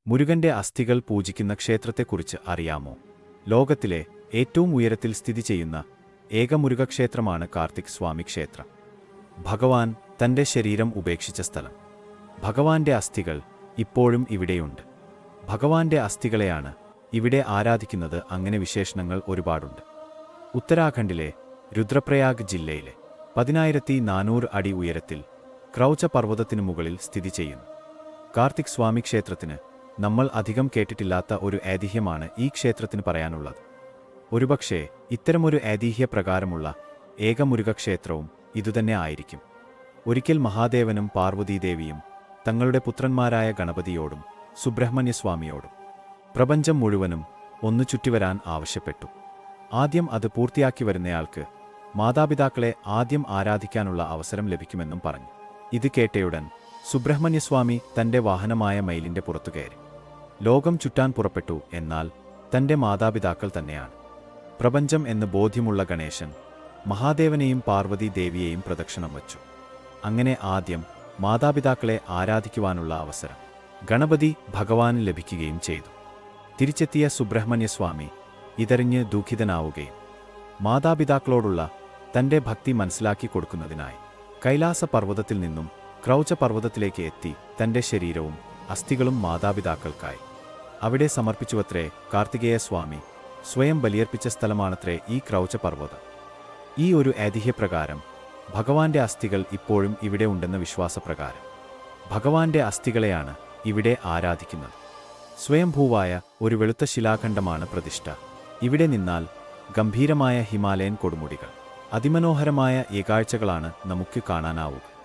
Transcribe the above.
മുരുകന്റെ അസ്ഥികൾ പൂജിക്കുന്ന ക്ഷേത്രത്തെക്കുറിച്ച് അറിയാമോ? ലോകത്തിലെ ഏറ്റവും ഉയരത്തിൽ സ്ഥിതി ചെയ്യുന്ന ഏക മുരുകക്ഷേത്രമാണ് കാർത്തിക് സ്വാമി ക്ഷേത്രം. ഭഗവാൻ തന്റെ ശരീരം ഉപേക്ഷിച്ച സ്ഥലം. ഭഗവാന്റെ അസ്ഥികൾ ഇപ്പോഴും ഇവിടെയുണ്ട്. ഭഗവാന്റെ അസ്ഥികളെയാണ് ഇവിടെ ആരാധിക്കുന്നത്. അങ്ങനെ വിശേഷണങ്ങൾ ഒരുപാടുണ്ട്. ഉത്തരാഖണ്ഡിലെ രുദ്രപ്രയാഗ് ജില്ലയിലെ 10400 അടി ഉയരത്തിൽ ക്രൗച്ച പർവ്വതത്തിനു മുകളിൽ സ്ഥിതി ചെയ്യുന്നു കാർത്തിക് സ്വാമി ക്ഷേത്രത്തിന് നമ്മൾ അധികം കേട്ടിട്ടില്ലാത്ത ഒരു ഐതിഹ്യമാണ് ഈ ക്ഷേത്രത്തിന് പറയാനുള്ളത്. ഒരുപക്ഷേ ഇത്തരമൊരു ഐതിഹ്യപ്രകാരമുള്ള ഏക മുരുകക്ഷേത്രവും ഇതുതന്നെ ആയിരിക്കും. ഒരിക്കൽ മഹാദേവനും പാർവതീദേവിയും തങ്ങളുടെ പുത്രന്മാരായ ഗണപതിയോടും സുബ്രഹ്മണ്യസ്വാമിയോടും പ്രപഞ്ചം മുഴുവനും ഒന്നു ചുറ്റിവരാൻ ആവശ്യപ്പെട്ടു. ആദ്യം അത് പൂർത്തിയാക്കി വരുന്നയാൾക്ക് മാതാപിതാക്കളെ ആദ്യം ആരാധിക്കാനുള്ള അവസരം ലഭിക്കുമെന്നും പറഞ്ഞു. ഇത് കേട്ടയുടൻ സുബ്രഹ്മണ്യസ്വാമി തന്റെ വാഹനമായ മയിലിന്റെ പുറത്തു കയറി ലോകം ചുറ്റാൻ പുറപ്പെട്ടു. എന്നാൽ തന്റെ മാതാപിതാക്കൾ തന്നെയാണ് പ്രപഞ്ചം എന്ന് ബോധ്യമുള്ള ഗണേശൻ മഹാദേവനെയും പാർവതി ദേവിയെയും പ്രദക്ഷിണം വച്ചു. അങ്ങനെ ആദ്യം മാതാപിതാക്കളെ ആരാധിക്കുവാനുള്ള അവസരം ഗണപതി ഭഗവാന് ലഭിക്കുകയും ചെയ്തു. തിരിച്ചെത്തിയ സുബ്രഹ്മണ്യസ്വാമി ഇതറിഞ്ഞ് ദുഃഖിതനാവുകയും മാതാപിതാക്കളോടുള്ള തന്റെ ഭക്തി മനസ്സിലാക്കി കൊടുക്കുന്നതിനായി കൈലാസ പർവ്വതത്തിൽ നിന്നും ക്രൗച്ച പർവ്വതത്തിലേക്ക് എത്തി തന്റെ ശരീരവും അസ്ഥികളും മാതാപിതാക്കൾക്കായി അവിടെ സമർപ്പിച്ചുവത്രേ. കാർത്തികേയ സ്വാമി സ്വയം ബലിയർപ്പിച്ച സ്ഥലമാണത്രേ ഈ ക്രൗച്ച പർവ്വതം. ഈ ഒരു ഐതിഹ്യപ്രകാരം ഭഗവാന്റെ അസ്ഥികൾ ഇപ്പോഴും ഇവിടെ ഉണ്ടെന്ന വിശ്വാസപ്രകാരം ഭഗവാന്റെ അസ്ഥികളെയാണ് ഇവിടെ ആരാധിക്കുന്നത്. സ്വയംഭൂവായ ഒരു വെളുത്ത ശിലാഖണ്ഡമാണ് പ്രതിഷ്ഠ. ഇവിടെ നിന്നാൽ ഗംഭീരമായ ഹിമാലയൻ കൊടുമുടികൾ, അതിമനോഹരമായ ഏകാഴ്ചകളാണ് നമുക്ക് കാണാനാവുക.